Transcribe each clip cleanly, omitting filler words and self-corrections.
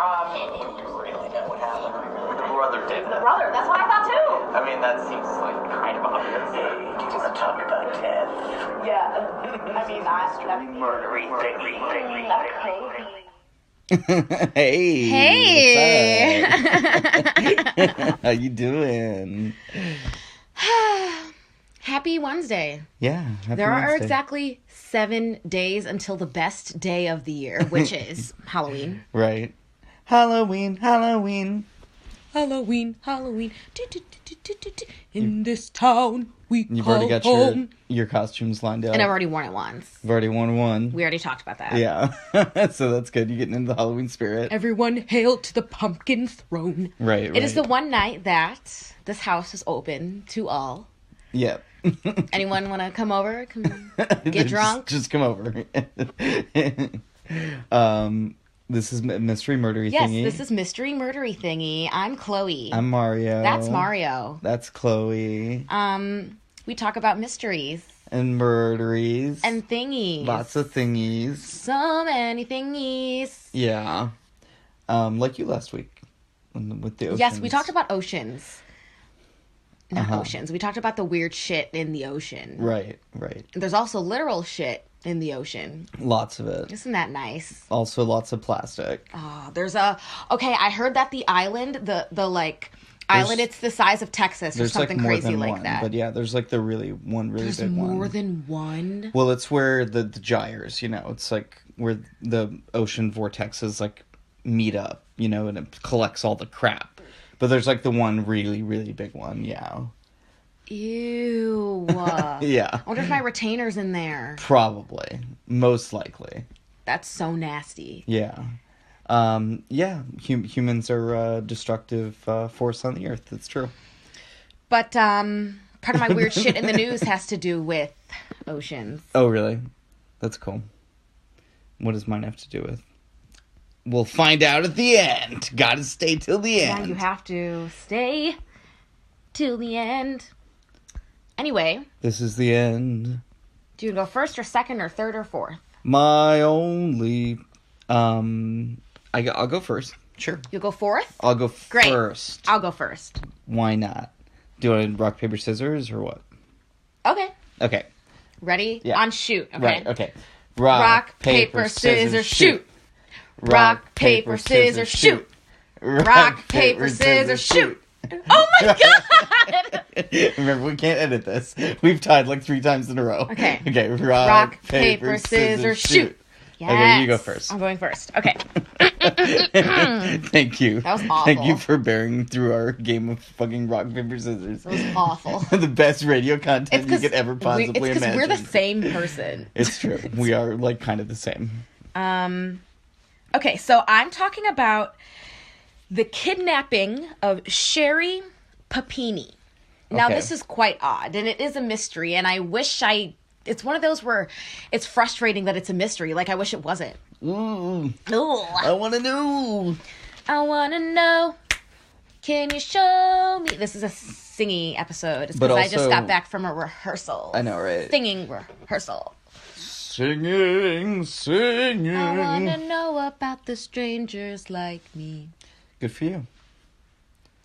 Do you really know what happened? With the brother, didn't The brother, that's what I thought too. I mean, that seems like kind of obvious. Do you want to talk about death? Yeah. I mean, that's Murdery thingy. Hey. Hey. What's up? How you doing? Happy Wednesday. Yeah. There are Wednesday. exactly 7 days until the best day of the year, which is Halloween. Right. Halloween. Halloween. In this town we You've call already got home. your costumes lined up. And I've already worn it once. You've already worn one. We already talked about that. Yeah. So that's good. You're getting into the Halloween spirit. Everyone hail to the pumpkin throne. Right. It is the one night that this house is open to all. Yep. Anyone want to come over? Get drunk? Just come over. This is Mystery Murdery Yes, thingy. this is Mystery Murdery thingy. I'm Chloe. I'm Mario. That's Mario. That's Chloe. We talk about mysteries. And murderies. And thingies. Lots of thingies. So many thingies. Yeah. Like you last week. With the oceans. Yes, we talked about oceans. Not oceans. We talked about the weird shit in the ocean. Right. There's also literal shit in the ocean. Lots of it. Isn't that nice? Also lots of plastic. Oh, okay, I heard that the island, the island, it's the size of Texas or something more crazy than like one, that. But yeah, there's like one really big one. There's more than one? Well, it's where the gyres, it's like where the ocean vortexes like meet up, and it collects all the crap. But there's like the one really, really big one, yeah. Ew. Yeah. I wonder if my retainer's in there. Probably. Most likely. That's so nasty. Yeah. Humans are a destructive force on the earth. That's true. But part of my weird shit in the news has to do with oceans. Oh, really? That's cool. What does mine have to do with? We'll find out at the end. Gotta stay till the end. Yeah, you have to stay till the end. Anyway. This is the end. Do you go first or second or third or fourth? My only... I'll go first. Sure. You'll go fourth? I'll go Great. first. I'll go first. Why not? Do you want to rock, paper, scissors, or what? Okay. Okay. Ready? Yeah. On shoot. Okay. Right, okay. Rock, paper, scissors, shoot. Rock, paper, scissors, shoot. Rock, paper, scissors, shoot. Oh my god! Remember, we can't edit this. We've tied like 3 times in a row. Okay. Okay. Rock, paper, scissors, shoot. Yes. Okay, you go first. I'm going first. Okay. Thank you. That was awful. Thank you for bearing through our game of fucking rock, paper, scissors. That was awful. The best radio content you could ever possibly it's imagine. because we're the same person. It's true. We are like kind of the same. Okay, so I'm talking about the kidnapping of Sherri Papini. Now, this is quite odd, and it is a mystery, and I wish it's one of those where it's frustrating that it's a mystery. Like, I wish it wasn't. Ooh. Ooh. I want to know. I want to know. Can you show me? This is a singing episode. It's because I just got back from a rehearsal. I know, right? Singing rehearsal. Singing. I want to know about the strangers like me. Good for you.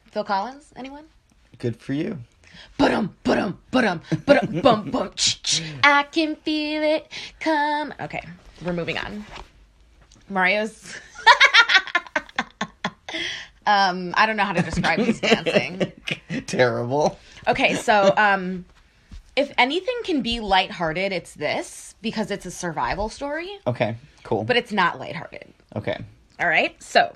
Phil Collins? Anyone? Good for you. Bum, bum, bum. I can feel it come. Okay, we're moving on. Mario's. I don't know how to describe his dancing. Terrible. Okay, so if anything can be lighthearted, it's this because it's a survival story. Okay, cool. But it's not lighthearted. Okay. All right, so.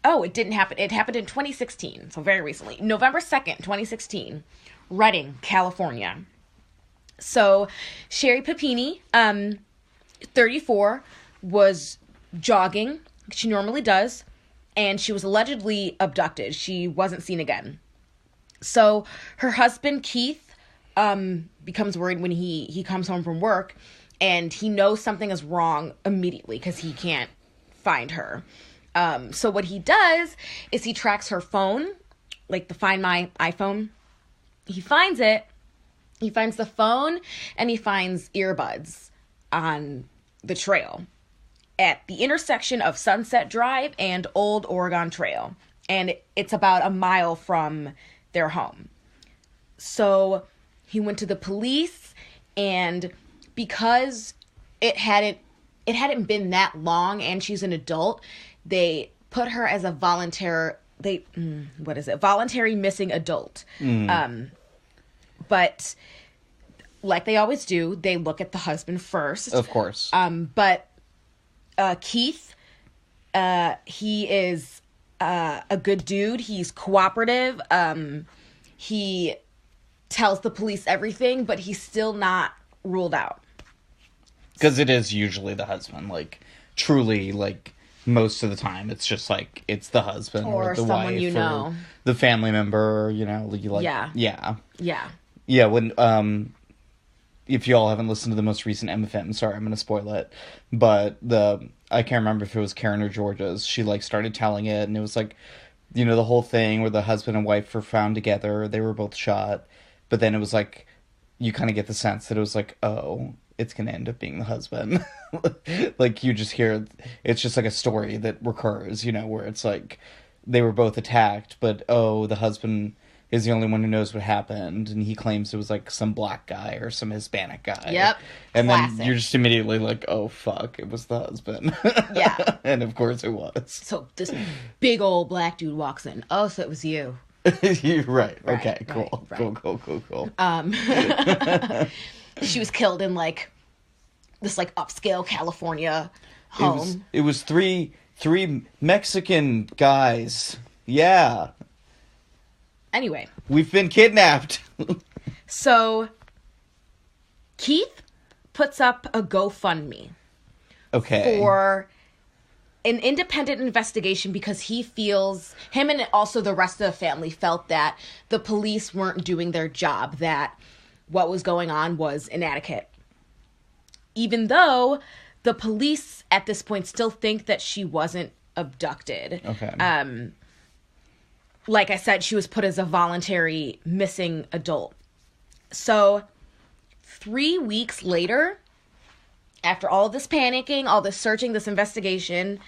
Oh, it didn't happen. It happened in 2016, so very recently. November 2nd, 2016, Redding, California. So, Sherri Papini, 34, was jogging, like she normally does, and she was allegedly abducted. She wasn't seen again. So, her husband, Keith, becomes worried when he comes home from work, and he knows something is wrong immediately because he can't find her. So what he does is he tracks her phone, like the Find My iPhone. He finds it. He finds the phone and he finds earbuds on the trail. at the intersection of Sunset Drive and Old Oregon Trail. And it's about a mile from their home. So he went to the police, and because it hadn't been that long and she's an adult, they put her as a voluntary missing adult. But like they always do, they look at the husband first. Of course. But Keith, he is a good dude. He's cooperative. He tells the police everything, but he's still not ruled out. Because it is usually the husband. Like, truly, like, most of the time, it's just, like, it's the husband or the someone wife you know. or the family member, you know. Like, Yeah. Yeah. Yeah. Yeah, when, if y'all haven't listened to the most recent MFM, sorry, I'm going to spoil it, but I can't remember if it was Karen or Georgia's, she, like, started telling it, and it was, like, you know, the whole thing where the husband and wife were found together, they were both shot, but then it was, like, you kind of get the sense that it was, like, oh, it's going to end up being the husband. Like, you just hear, it's just, like, a story that recurs, you know, where it's, like, they were both attacked, but, oh, the husband is the only one who knows what happened, and he claims it was, like, some black guy or some Hispanic guy. Yep. And Classic. then you're just immediately like, oh, fuck, it was the husband. Yeah. And of course it was. So this big old black dude walks in. Oh, so it was you. You're right. Okay, right, cool. right. Cool. She was killed in, like, this, like, upscale California home. It was three Mexican guys. Yeah. Anyway. We've been kidnapped. So, Keith puts up a GoFundMe. Okay. For an independent investigation because he feels, him and also the rest of the family felt that the police weren't doing their job, that what was going on was inadequate. Even though the police at this point still think that she wasn't abducted. Okay. Like I said, she was put as a voluntary missing adult. So 3 weeks later, after all this panicking, all this searching, this investigation,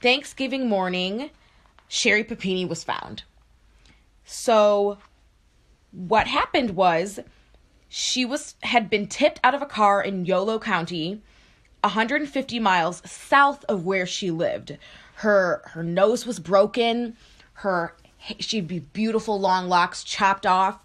Thanksgiving morning, Sherri Papini was found. So what happened was she had been tipped out of a car in Yolo County, 150 miles south of where she lived. Her nose was broken. She'd be beautiful long locks chopped off.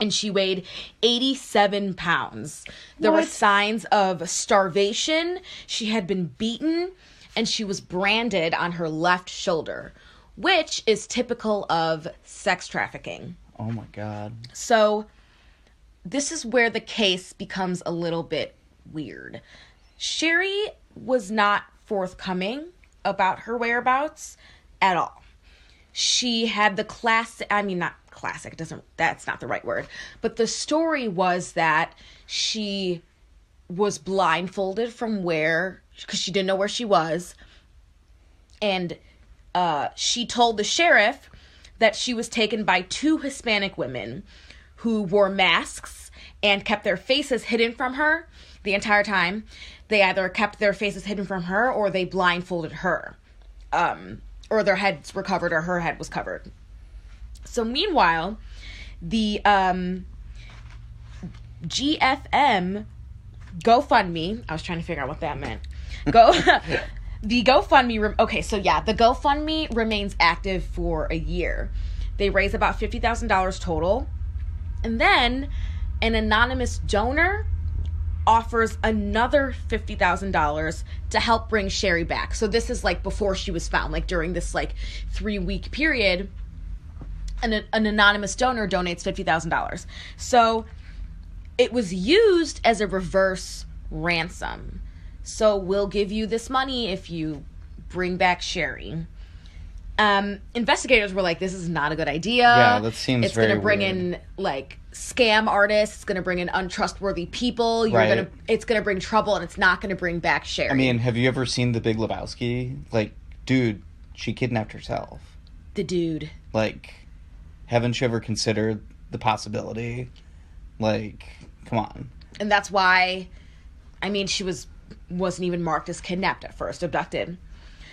And she weighed 87 pounds. There were signs of starvation. She had been beaten, and she was branded on her left shoulder, which is typical of sex trafficking. Oh my God. So this is where the case becomes a little bit weird. Sherri was not forthcoming about her whereabouts at all. She had the that's not the right word, but the story was that she was blindfolded from because she didn't know where she was, and she told the sheriff that she was taken by 2 Hispanic women who wore masks and kept their faces hidden from her the entire time. They either kept their faces hidden from her or they blindfolded her, or their heads were covered or her head was covered. So meanwhile, the GFM GoFundMe, I was trying to figure out what that meant. The GoFundMe, the GoFundMe remains active for a year. They raise about $50,000 total. And then an anonymous donor offers another $50,000 to help bring Sherri back. So this is like before she was found, like during this like 3-week period. An anonymous donor donates $50,000. So it was used as a reverse ransom. So we'll give you this money if you bring back Sherri. Investigators were like, this is not a good idea. Yeah, that seems it's very gonna bring weird. in like scam artists. It's gonna bring in untrustworthy people. It's gonna bring trouble, and it's not gonna bring back Sherri. I mean, have you ever seen The Big Lebowski? Like, dude, she kidnapped herself. The dude. Like, haven't you ever considered the possibility? Like, come on. And that's why, I mean, she was wasn't even marked as kidnapped at first, abducted.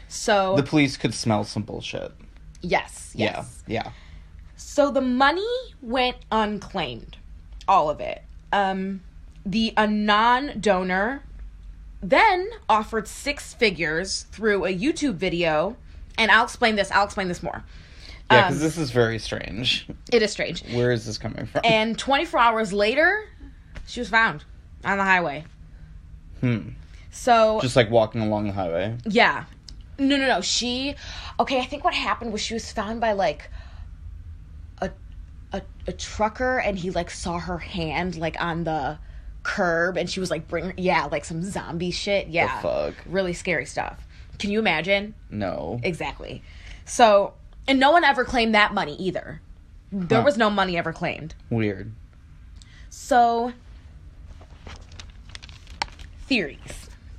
So The police could smell some bullshit. yes. Yeah. So the money went unclaimed, all of it. The anon donor then offered 6 figures through a YouTube video, and I'll explain this more. Yeah, because this is very strange. It is strange. Where is this coming from? And 24 hours later, she was found on the highway. So Just like walking along the highway. yeah. No. I think what happened was she was found by like a trucker, and he like saw her hand like on the curb, and she was like like some zombie shit. Yeah. The fuck? Really scary stuff. Can you imagine? No. Exactly. So, and no one ever claimed that money either. There was no money ever claimed. Weird. So, theories.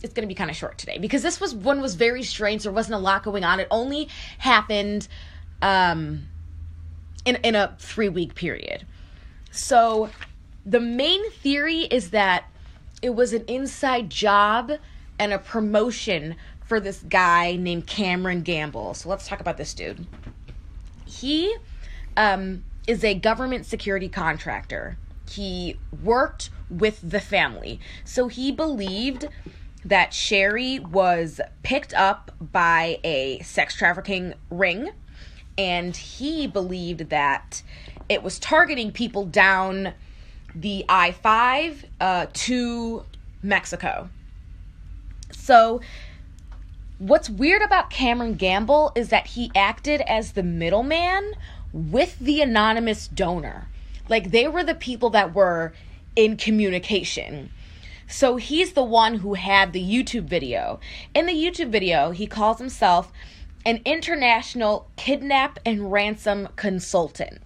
It's going to be kind of short today because this one was very strange. There wasn't a lot going on. It only happened in a 3-week period. So the main theory is that it was an inside job and a promotion for this guy named Cameron Gamble. So let's talk about this dude. He is a government security contractor. He worked with the family. So he believed that Sherri was picked up by a sex trafficking ring, and he believed that it was targeting people down the I-5 to Mexico. So what's weird about Cameron Gamble is that he acted as the middleman with the anonymous donor. Like, they were the people that were in communication. So he's the one who had the YouTube video. In the YouTube video, he calls himself an international kidnap and ransom consultant.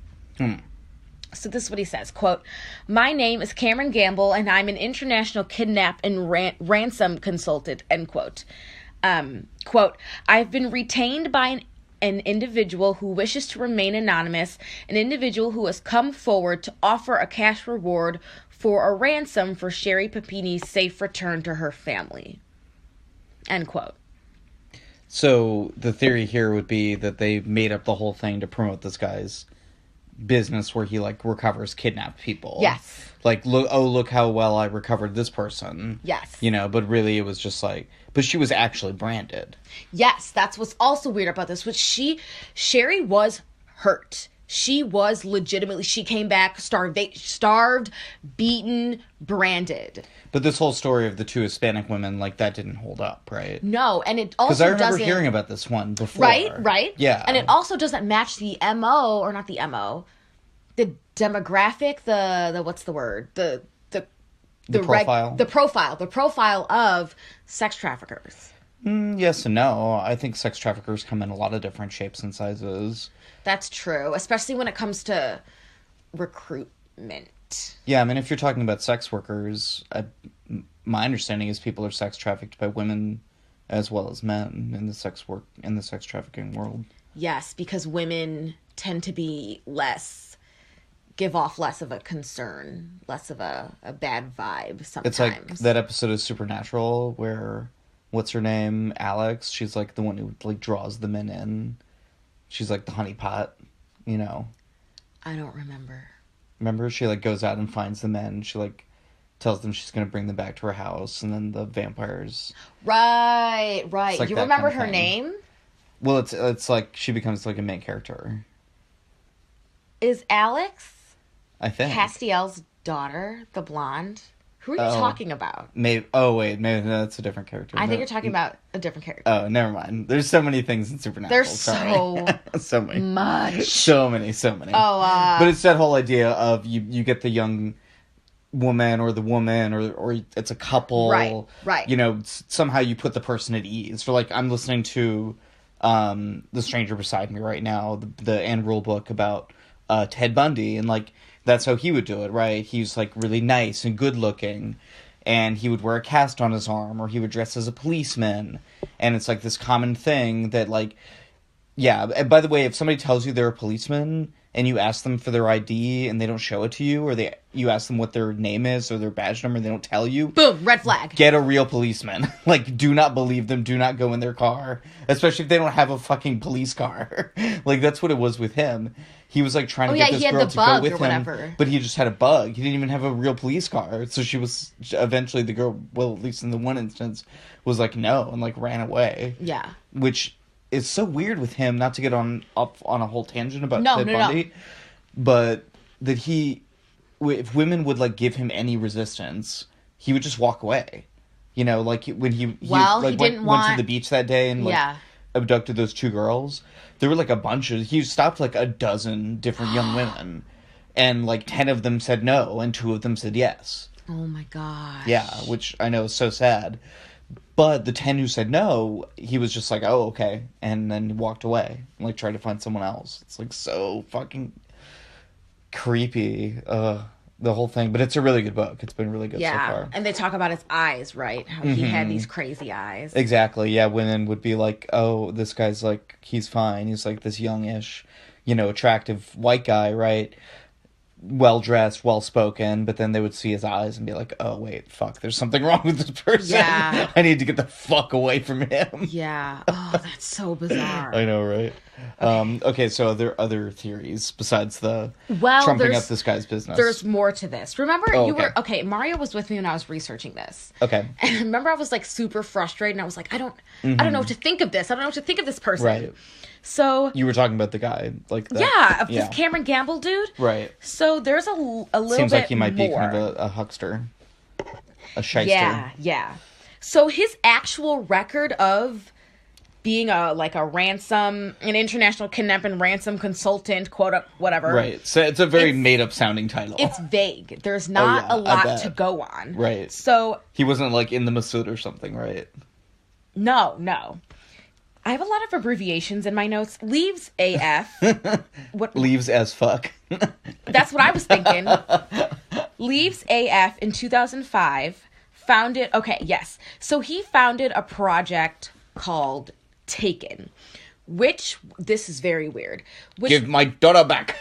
So this is what he says, quote, "My name is Cameron Gamble, and I'm an international kidnap and ransom consultant," end quote. Quote, "I've been retained by an individual who wishes to remain anonymous, an individual who has come forward to offer a cash reward for a ransom for Sherri Papini's safe return to her family," end quote. So the theory here would be that they made up the whole thing to promote this guy's business where he like recovers kidnapped people. Yes. Like, look how well I recovered this person. Yes. You know, but really it was just like, but she was actually branded. Yes, that's what's also weird about this, which Sherri was hurt. She was legitimately, she came back starved, beaten, branded. But this whole story of the 2 Hispanic women, like, that didn't hold up, right? No, and it also Because I remember doesn't... hearing about this one before. Right? Yeah. And it also doesn't match the MO, or not the MO, the demographic, the what's the word? The profile? The profile of sex traffickers. Yes and no. I think sex traffickers come in a lot of different shapes and sizes. That's true, especially when it comes to recruitment. Yeah, I mean, if you're talking about sex workers, my understanding is people are sex trafficked by women as well as men in the sex trafficking world. Yes, because women tend to be give off less of a concern, less of a bad vibe sometimes. It's like that episode of Supernatural where, what's her name? Alex. She's like the one who like draws the men in. She's like the honeypot, you know. I don't remember. Remember, she like goes out and finds the men. She like tells them she's gonna bring them back to her house, and then the vampires. Right. Like You that remember kind of her thing. name? Well, it's like she becomes like a main character. Is Alex I think. Castiel's daughter, the blonde? Who are you talking about? Maybe. Oh wait, maybe that's a different character. I think you're talking about a different character. Oh, never mind. There's so many things in Supernatural. There's Sorry. So many. much. So many. Oh, but it's that whole idea of you get the young woman or the woman or it's a couple. Right. You know, somehow you put the person at ease. For like, I'm listening to The Stranger Beside Me right now, the Anne Rule book about Ted Bundy, and like that's how he would do it, right? He's like really nice and good looking, and he would wear a cast on his arm, or he would dress as a policeman, and it's like this common thing that like Yeah, and by the way, if somebody tells you they're a policeman and you ask them for their ID and they don't show it to you, or you ask them what their name is or their badge number and they don't tell you, Boom, red flag. get a real policeman. Like, do not believe them. Do not go in their car, especially if they don't have a fucking police car. Like, that's what it was with him. He was like trying to get this girl to go with him, whatever. but he just had a bug. He didn't even have a real police car, so she was eventually the girl. Well, at least in the one instance, was like no and like ran away. Yeah, which is so weird with him. Not to get up on a whole tangent about Ted Bundy, but that if women would like give him any resistance, he would just walk away. You know, like when he went to the beach that day and like abducted those 2 girls. There were like a bunch of... He stopped like a dozen different young women. And like 10 of them said no, and 2 of them said yes. Oh my gosh. Yeah, which I know is so sad. But the 10 who said no, he was just like, oh, okay. And then he walked away. And like tried to find someone else. It's like so fucking creepy. The whole thing. But it's a really good book. It's been really good so far. And they talk about his eyes, right? How he had these crazy eyes. Exactly, yeah. Women would be like, oh, this guy's like, he's fine. He's like this youngish, attractive white guy, right? Well-dressed, well-spoken. But then they would see his eyes and be like, oh, wait, fuck. There's something wrong with this person. Yeah. I need to get the fuck away from him. Yeah. Oh, that's so bizarre. I know, right? Okay, so are there other theories besides the trumping up this guy's business? There's more to this. Remember, Mario was with me when I was researching this. Okay. And remember, I was like super frustrated, and I was like, I don't know what to think of this. I don't know what to think of this person. Right. So you were talking about the guy, like this Cameron Gamble dude. Right. So there's a little bit Seems like he might more. be kind of a huckster, a shyster. Yeah. So his actual record of being an international kidnapping ransom consultant, quote up, whatever. Right. So it's a very made up sounding title. It's vague. There's not a lot to go on. Right. So he wasn't like in the Masood or something, right? No. I have a lot of abbreviations in my notes. Leaves AF. What? Leaves as fuck. That's what I was thinking. Leaves AF in 2005 founded... Okay, yes. So he founded a project called Taken, which... This is very weird. Give my daughter back.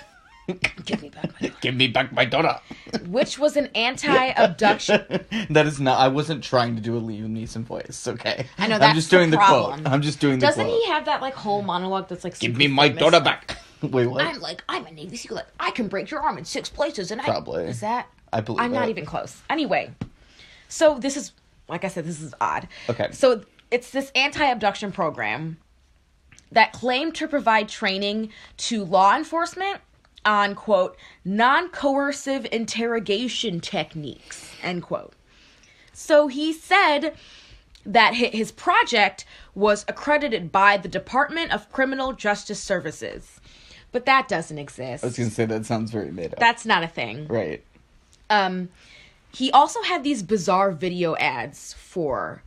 Give me back my daughter. Give me back my daughter. Which was an anti-abduction... That is not... I wasn't trying to do a Liam Neeson voice, okay? I know, that's I'm just doing the problem. quote. I'm just doing the Doesn't quote. he have that, like, whole monologue that's, like, Give me my famous? daughter back. Wait, what? I'm a Navy SEAL. I can break your arm in 6 places, and Probably. Is that... I believe I'm not even close. Anyway, so this is... Like I said, this is odd. Okay. So it's this anti-abduction program that claimed to provide training to law enforcement on, quote, non-coercive interrogation techniques, end quote. So he said that his project was accredited by the Department of Criminal Justice Services. But that doesn't exist. I was going to say, that sounds very made up. That's not a thing. Right. He also had these bizarre video ads for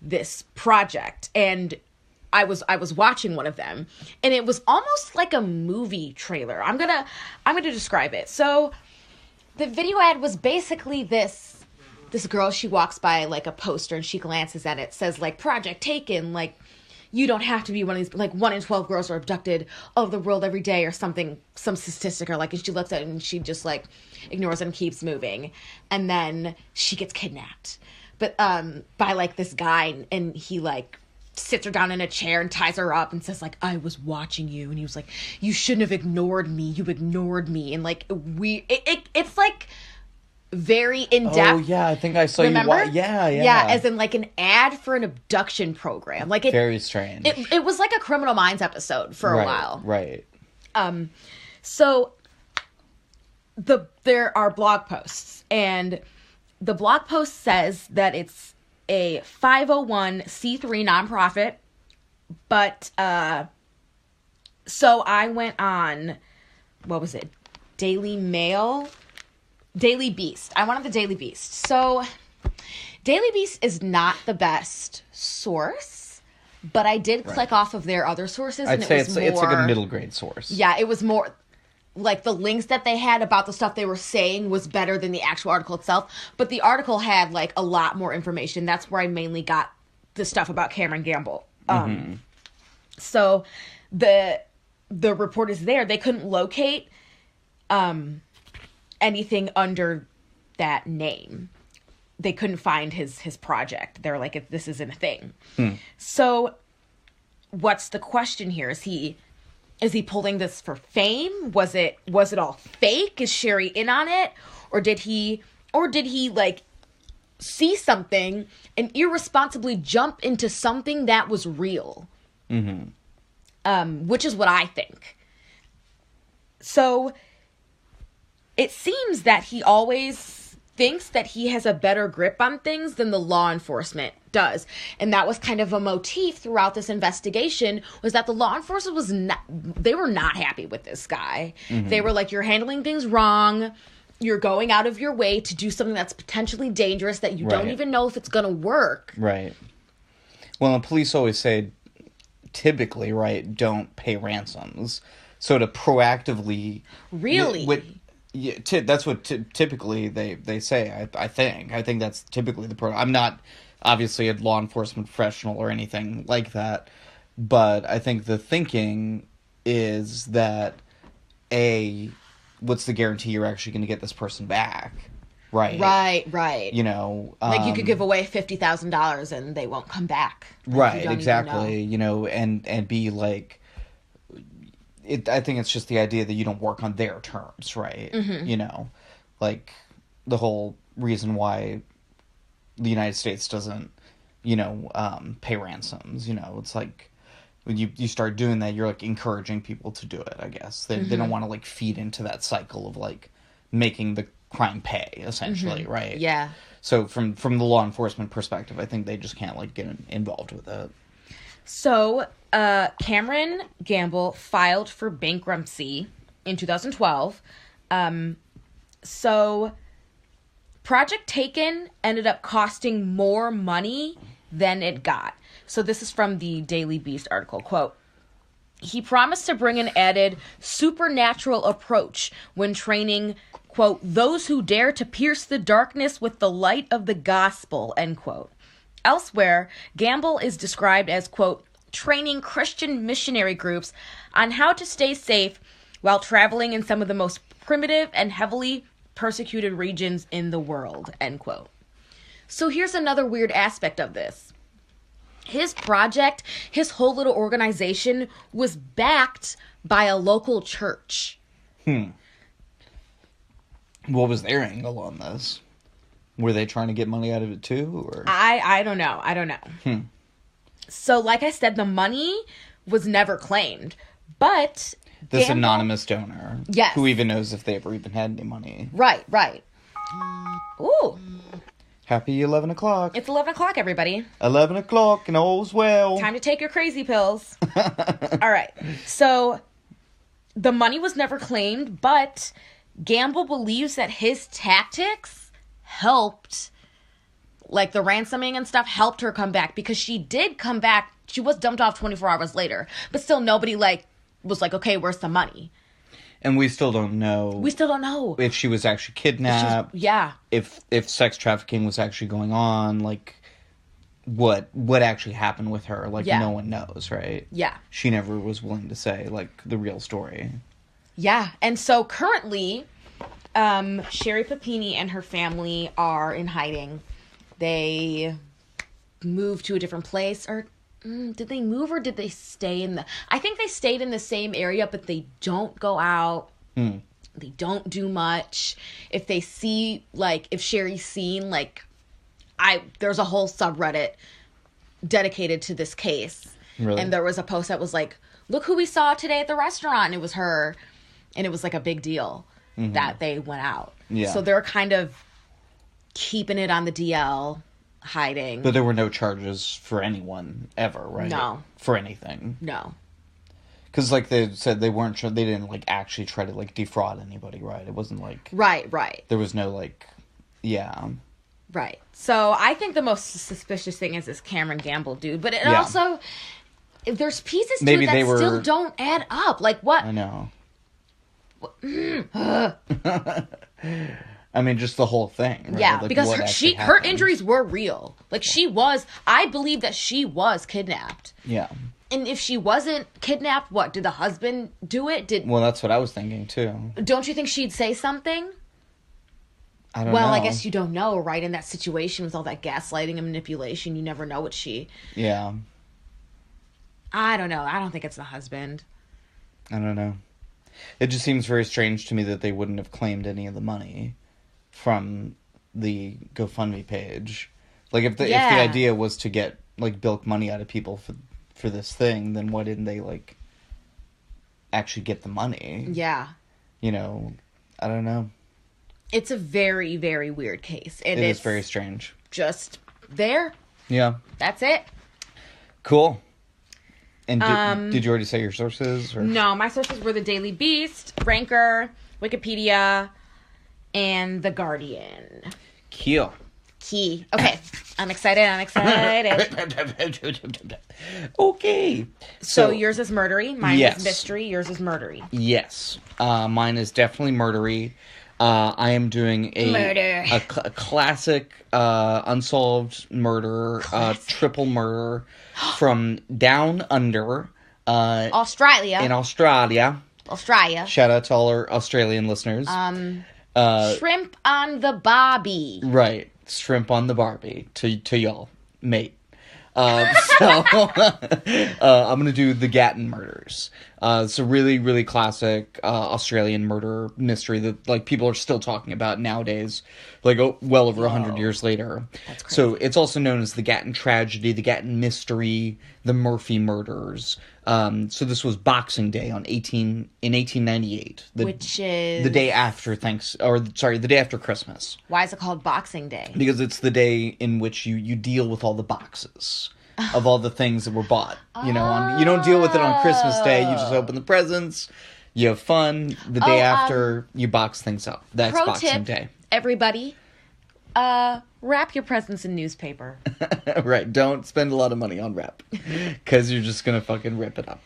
this project, and I was watching one of them, and it was almost like a movie trailer. I'm gonna describe it. So the video ad was basically this girl, she walks by like a poster and she glances at it, says like Project Taken, like you don't have to be one of these, like 1 in 12 girls are abducted all over the world every day or something, some statistic, or like, and she looks at it and she just like ignores it and keeps moving. And then she gets kidnapped, but by like this guy, and he like sits her down in a chair and ties her up and says like, I was watching you. And he was like, you shouldn't have ignored me. You ignored me. And like it's like very in-depth. Oh, yeah, I think I saw Remember? you. Yeah. Yeah, as in like an ad for an abduction program. Like very strange. It was like a Criminal Minds episode for a while. Right. So there are blog posts, and the blog post says that it's a 501c3 nonprofit, but so I went on, what was it? Daily Beast. I went on the Daily Beast. So Daily Beast is not the best source, but I did click off of their other sources. I'd say it's like a middle grade source. Yeah, it was more like the links that they had about the stuff they were saying was better than the actual article itself. But the article had like a lot more information. That's where I mainly got the stuff about Cameron Gamble. So the reporters there, they couldn't locate anything under that name. They couldn't find his project. They're like, this isn't a thing. So what's the question here? Is he pulling this for fame? Was it all fake? Is Sherri in on it? Or did he like see something and irresponsibly jump into something that was real? Which is what I think. So it seems that he always thinks that he has a better grip on things than the law enforcement does. And that was kind of a motif throughout this investigation, was that the law enforcement they were not happy with this guy. They were like, you're handling things wrong. You're going out of your way to do something that's potentially dangerous that you don't even know if it's going to work. Right. Well, the police always say, typically, right, don't pay ransoms. So to proactively... Really? That's what typically they say, I think. I think that's typically the... I'm not, obviously, a law enforcement professional or anything like that. But I think the thinking is that, what's the guarantee you're actually going to get this person back? Right. Right. You know... like, you could give away $50,000 and they won't come back. Right, exactly. You know, and be like... I think it's just the idea that you don't work on their terms, right? You know, like the whole reason why the United States doesn't, pay ransoms. You know, it's like when you start doing that, you're like encouraging people to do it. I guess they don't want to like feed into that cycle of like making the crime pay, essentially, right? Yeah. So from the law enforcement perspective, I think they just can't like get involved with it. So, Cameron Gamble filed for bankruptcy in 2012. So, Project Taken ended up costing more money than it got. So, this is from the Daily Beast article, quote, "He promised to bring an added supernatural approach when training, quote, those who dare to pierce the darkness with the light of the gospel," end quote. Elsewhere, Gamble is described as, quote, training Christian missionary groups on how to stay safe while traveling in some of the most primitive and heavily persecuted regions in the world, end quote. So here's another weird aspect of this. His project, his whole little organization was backed by a local church. What was their angle on this? Were they trying to get money out of it too? Or I don't know. So, like I said, the money was never claimed, but this anonymous donor, yes, who even knows if they ever even had any money. Right. Ooh, happy 11 o'clock. It's 11 o'clock, everybody. 11 o'clock and all's well. Time to take your crazy pills. All right. So, the money was never claimed, but Gamble believes that his tactics helped, like the ransoming and stuff, helped her come back, because she did come back. She was dumped off 24 hours later, but still nobody was like, okay, where's the money? And we still don't know. If she was actually kidnapped. If sex trafficking was actually going on, like what actually happened with her. Like no one knows, right? Yeah. She never was willing to say like the real story. Yeah. And so currently, Sherri Papini and her family are in hiding. They moved to a different place, or did they move, or did they stay I think they stayed in the same area, but they don't go out. They don't do much. If they see, like, if Sherri's seen, like, there's a whole subreddit dedicated to this case. Really? And there was a post that was like, look who we saw today at the restaurant. And it was her. And it was like a big deal that they went out. Yeah. So they're kind of keeping it on the DL, hiding. But there were no charges for anyone ever, right? No. For anything. No. Because, like they said, they didn't, like, actually try to, like, defraud anybody, right? It wasn't, like... Right. There was no, like... Yeah. Right. So I think the most suspicious thing is this Cameron Gamble dude. But it also... There's pieces to it that still don't add up. Like, what... I know. I mean, just the whole thing. Right? Yeah, Like, because what her, actually her happened. injuries were real. Like, I believe that she was kidnapped. Yeah. And if she wasn't kidnapped, what, did the husband do it? Well, that's what I was thinking, too. Don't you think she'd say something? I don't know. Well, I guess you don't know, right? In that situation with all that gaslighting and manipulation, you never know what she... Yeah. I don't know. I don't think it's the husband. I don't know. It just seems very strange to me that they wouldn't have claimed any of the money from the GoFundMe page. Like, if the idea was to get, like, bilk money out of people for this thing, then why didn't they, like, actually get the money? Yeah. You know, I don't know. It's a very, very weird case. And It is very strange. Just there. Yeah. That's it. Cool. And did you already say your sources? Or? No, my sources were the Daily Beast, Ranker, Wikipedia, and The Guardian. Key. Okay. I'm excited. Okay. So yours is Murdery. Mine yes. is Mystery. Yours is Murdery. Yes. Mine is definitely Murdery. I am doing a classic unsolved murder, triple murder from down under Australia. in Australia. Australia. Shout out to all our Australian listeners. Shrimp on the Barbie. Right. Shrimp on the Barbie to y'all, mate. I'm gonna do the Gatton Murders. It's a really, really classic Australian murder mystery that like people are still talking about nowadays, like well over 100 years later. That's crazy. So it's also known as the Gatton Tragedy, the Gatton Mystery, the Murphy Murders. So this was Boxing Day in 1898, Which is the day after the day after Christmas. Why is it called Boxing Day? Because it's the day in which you deal with all the boxes of all the things that were bought. You know, you don't deal with it on Christmas Day. You just open the presents, you have fun. The day after, you box things up. That's Pro Boxing tip, Day. everybody, wrap your presents in newspaper. Right, don't spend a lot of money on wrap. Because you're just going to fucking rip it up.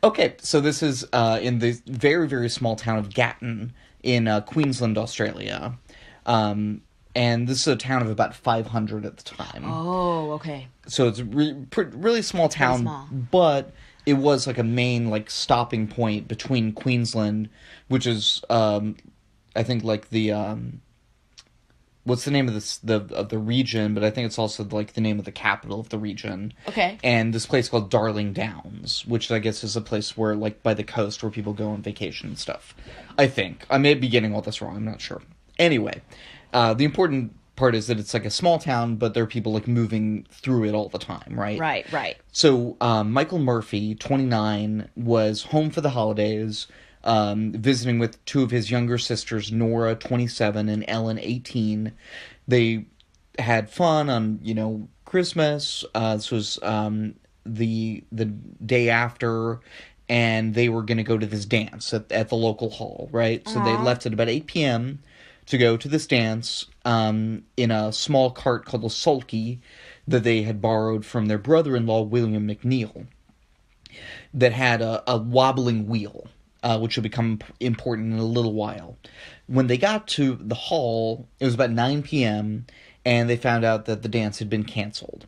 Okay, so this is in the very, very small town of Gatton in Queensland, Australia. And this is a town of about 500 at the time. Oh, okay. So it's a really small town, small. but it was like a main like stopping point between Queensland, which is I think like the what's the name of the region, but I think it's also like the name of the capital of the region. Okay. And this place called Darling Downs, which I guess is a place where like by the coast where people go on vacation and stuff. I think I may be getting all this wrong. I'm not sure. Anyway. The important part is that it's like a small town, but there are people like moving through it all the time, right? Right. So Michael Murphy, 29, was home for the holidays, visiting with two of his younger sisters, Nora, 27, and Ellen, 18. They had fun on, Christmas. This was the day after, and they were going to go to this dance at the local hall, right? So they left at about 8 p.m., to go to this dance in a small cart called a sulky that they had borrowed from their brother-in-law, William McNeil, that had a wobbling wheel, which will become important in a little while. When they got to the hall, it was about 9 p.m., and they found out that the dance had been canceled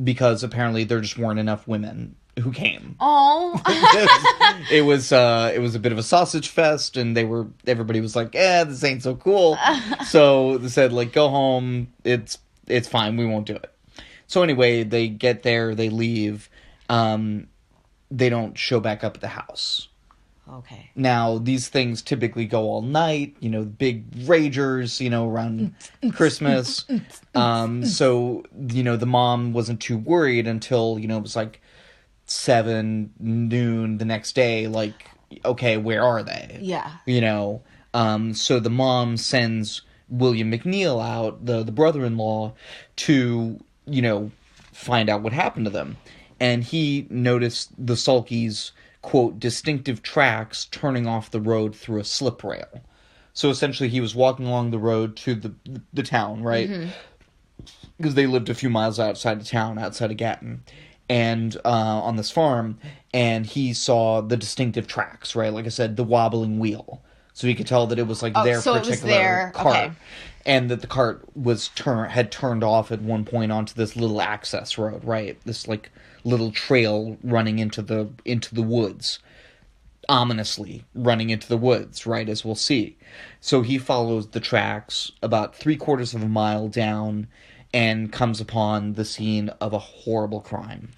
because apparently there just weren't enough women who came. Oh. It was a bit of a sausage fest, and everybody was like, this ain't so cool. So they said, like, go home. It's fine. We won't do it. So anyway, they get there, they leave. They don't show back up at the house. Okay. Now, these things typically go all night, big ragers, around Christmas. So, the mom wasn't too worried until, it was like 7 noon the next day, like, okay, where are they? Yeah. So the mom sends William McNeil out, the brother-in-law, to, find out what happened to them. And he noticed the sulky's, quote, distinctive tracks turning off the road through a slip rail. So essentially he was walking along the road to the town, right? Because they lived a few miles outside of town, outside of Gatton. And on this farm, and he saw the distinctive tracks, right? Like I said, the wobbling wheel. So he could tell that it was like Oh, their so it particular was their- cart. okay. And that the cart was had turned off at one point onto this little access road, right? This like little trail running into the woods. Ominously running into the woods, right, as we'll see. So he follows the tracks about 3/4 of a mile down and comes upon the scene of a horrible crime.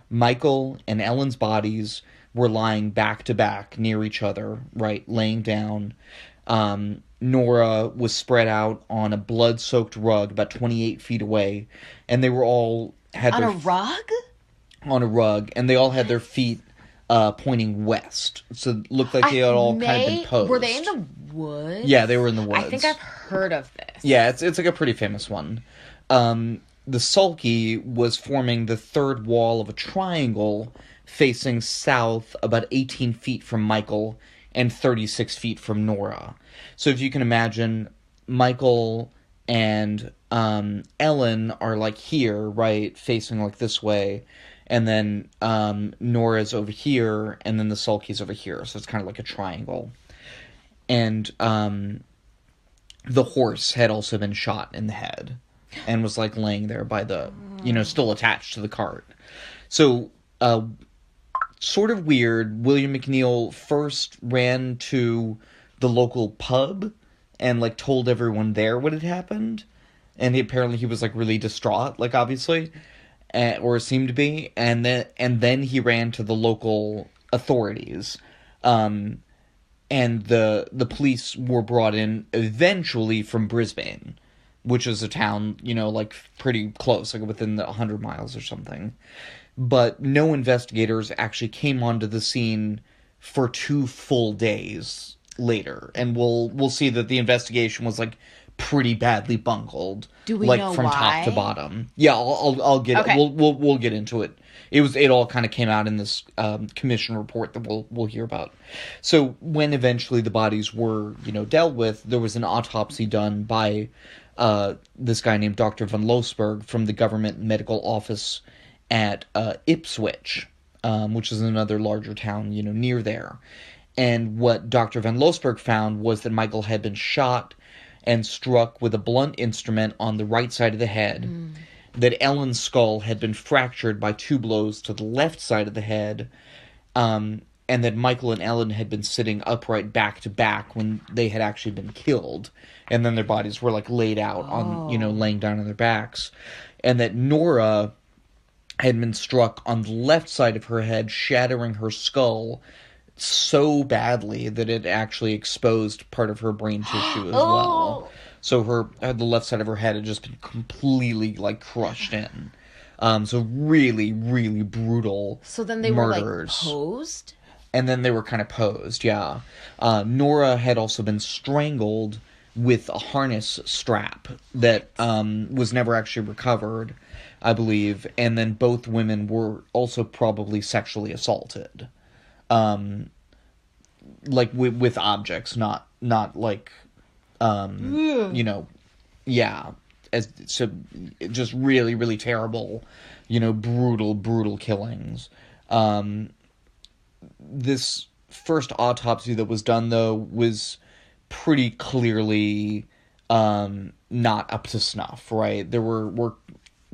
Michael and Ellen's bodies were lying back to back near each other, right, laying down. Nora was spread out on a blood-soaked rug about 28 feet away, and they were all had On their a rug? on a rug, and they all had their feet pointing west. So it looked like they had all kind of been posed. Were they in the woods? Yeah, they were in the woods. I think I've heard of this. Yeah, it's like a pretty famous one. The sulky was forming the third wall of a triangle facing south about 18 feet from Michael and 36 feet from Nora. So if you can imagine, Michael and Ellen are like here, right, facing like this way, and then Nora's over here, and then the sulky's over here. So it's kind of like a triangle. And the horse had also been shot in the head and was like laying there by the, still attached to the cart. So sort of weird, William McNeil first ran to the local pub and like told everyone there what had happened. And he was like really distraught, like obviously, or seemed to be. And then he ran to the local authorities. And the police were brought in eventually from Brisbane, which is a town, like pretty close, like within the 100 miles or something. But no investigators actually came onto the scene for 2 full days later. And we'll see that the investigation was like pretty badly bungled. Do we like know from why? top to bottom? Yeah, I'll get okay. We'll get into it. It all kind of came out in this commission report that we'll hear about. So when eventually the bodies were dealt with, there was an autopsy done by this guy named Dr. Van Loosberg from the government medical office at Ipswich, which is another larger town near there. And what Dr. Van Loosberg found was that Michael had been shot and struck with a blunt instrument on the right side of the head. That Ellen's skull had been fractured by 2 blows to the left side of the head, and that Michael and Ellen had been sitting upright back to back when they had actually been killed, and then their bodies were like laid out on, laying down on their backs, and that Nora had been struck on the left side of her head, shattering her skull so badly that it actually exposed part of her brain tissue as well. So the left side of her head had just been completely like crushed in. So really, really brutal. So then they murders. were like posed? And then they were kind of posed, yeah. Nora had also been strangled with a harness strap that was never actually recovered, I believe. And then both women were also probably sexually assaulted. Like with objects, not like, yeah. So just really, really terrible, brutal killings. This first autopsy that was done, though, was pretty clearly not up to snuff, right? There were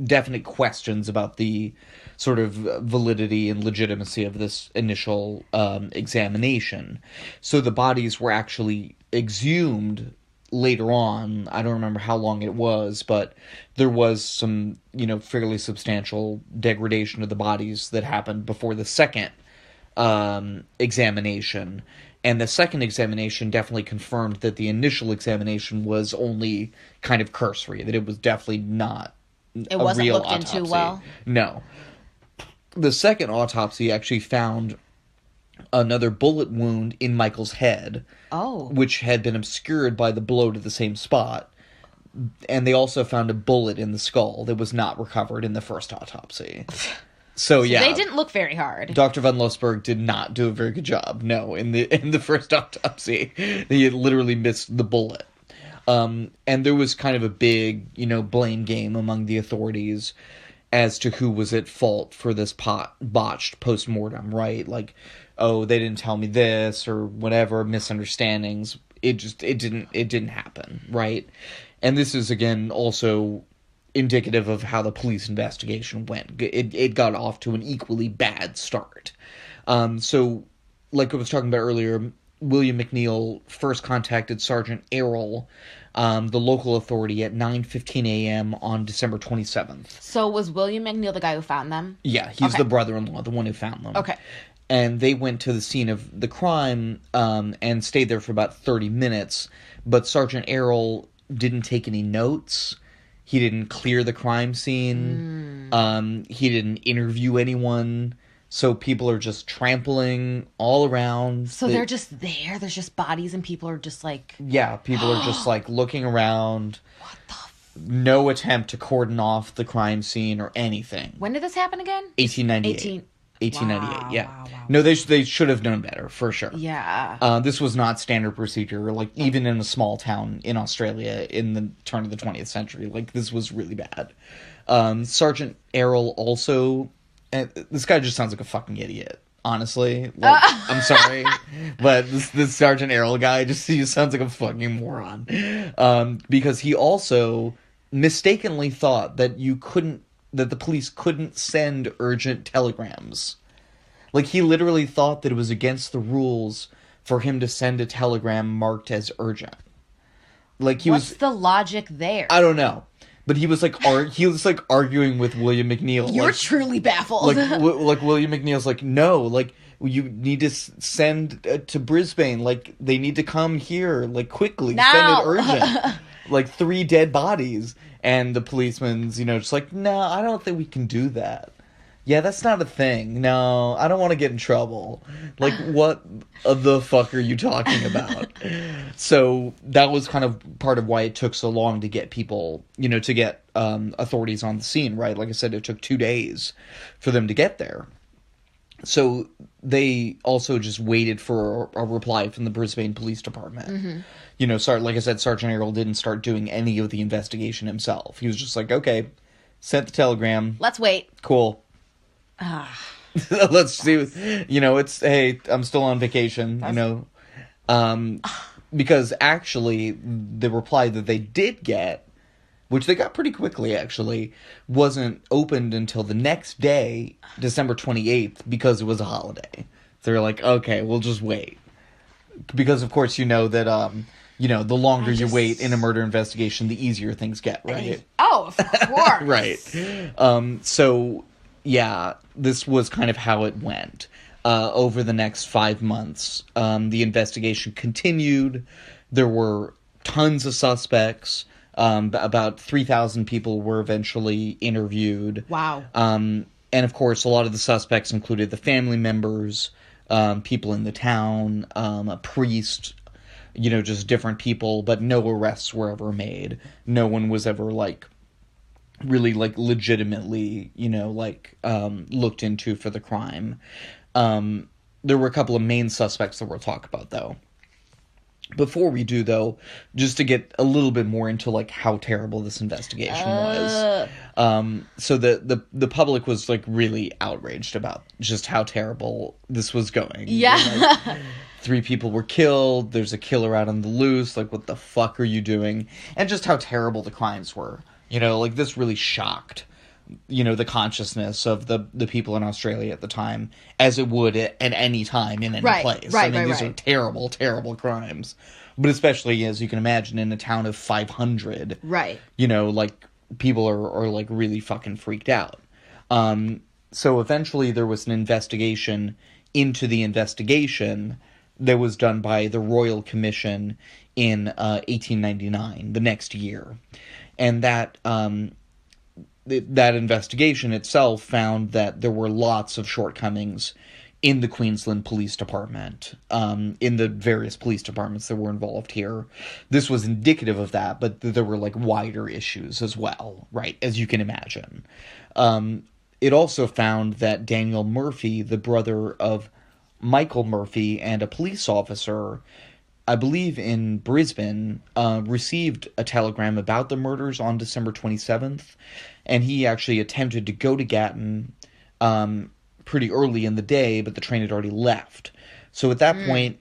definite questions about the sort of validity and legitimacy of this initial examination. So the bodies were actually exhumed later on. I don't remember how long it was, but there was some, fairly substantial degradation of the bodies that happened before the second examination. And the second examination definitely confirmed that the initial examination was only kind of cursory, that it was definitely not It wasn't real looked autopsy. into well? No. The second autopsy actually found another bullet wound in Michael's head. Oh. Which had been obscured by the blow to the same spot. And they also found a bullet in the skull that was not recovered in the first autopsy. So yeah. They didn't look very hard. Dr. Van Loosberg did not do a very good job. No, in the first autopsy. He had literally missed the bullet. And there was kind of a big, blame game among the authorities as to who was at fault for this botched post-mortem, right? Like, oh, they didn't tell me this, or whatever, misunderstandings. it didn't happen, right? And this is, again, also indicative of how the police investigation went. It got off to an equally bad start. So, like I was talking about earlier, William McNeil first contacted Sergeant Errol, the local authority, at 9:15 a.m. on December 27th. So was William McNeil the guy who found them? Yeah, he's the brother-in-law, the one who found them. Okay. And they went to the scene of the crime and stayed there for about 30 minutes. But Sergeant Errol didn't take any notes. He didn't clear the crime scene. He didn't interview anyone. So people are just trampling all around. So they're just there? There's just bodies and people are just like... Yeah, people are just like looking around. What the... No attempt to cordon off the crime scene or anything. When did this happen again? 1898. 1898, wow, yeah. wow. No, they should have known better, for sure. Yeah. This was not standard procedure, like, even in a small town in Australia in the turn of the 20th century. Like, this was really bad. Sergeant Errol also... this guy just sounds like a fucking idiot, honestly. Like, I'm sorry, but this Sergeant Errol guy he sounds like a fucking moron. Because he also mistakenly thought that the police couldn't send urgent telegrams. Like, he literally thought that it was against the rules for him to send a telegram marked as urgent. Like, What's the logic there? I don't know. But he was like arguing with William McNeil. You're like, truly baffled. like William McNeil's like, no, like, you need to send to Brisbane. Like, they need to come here, like, quickly. Now. Send it urgent. Like, 3 dead bodies. And the policeman's, just like, no, I don't think we can do that. Yeah, that's not a thing. No, I don't want to get in trouble. Like, what the fuck are you talking about? So that was kind of part of why it took so long to get people, to get authorities on the scene, right? Like I said, it took 2 days for them to get there. So they also just waited for a reply from the Brisbane Police Department. Mm-hmm. Like I said, Sergeant Errol didn't start doing any of the investigation himself. He was just like, okay, sent the telegram. Let's wait. Cool. Let's see. It's, hey, I'm still on vacation, because actually the reply that they did get, which they got pretty quickly actually, wasn't opened until the next day, December 28th, because it was a holiday. They're like, okay, we'll just wait. Because of course that, the longer you wait in a murder investigation, the easier things get, right? Oh, of course. Right. So, yeah, this was kind of how it went. Over the next 5 months, the investigation continued. There were tons of suspects. About 3,000 people were eventually interviewed. Wow. And of course, a lot of the suspects included the family members, people in the town, a priest, just different people, but no arrests were ever made. No one was ever, really, legitimately, looked into for the crime. There were a couple of main suspects that we'll talk about, though. Before we do, though, just to get a little bit more into, how terrible this investigation was. So the public was, really outraged about just how terrible this was going. Yeah. 3 people were killed, there's a killer out on the loose, what the fuck are you doing? And just how terrible the crimes were. This really shocked, the consciousness of the people in Australia at the time, as it would at any time in any place. These are terrible, terrible crimes. But especially, as you can imagine, in a town of 500. Right. People are really fucking freaked out. So eventually there was an investigation into the investigation that was done by the Royal Commission in 1899, the next year. And that investigation itself found that there were lots of shortcomings in the Queensland Police Department, in the various police departments that were involved here. This was indicative of that, but there were wider issues as well, right, as you can imagine. It also found that Daniel Murphy, the brother of Michael Murphy and a police officer, I believe in Brisbane, received a telegram about the murders on December 27th, and he actually attempted to go to Gatton pretty early in the day, but the train had already left. So at that point,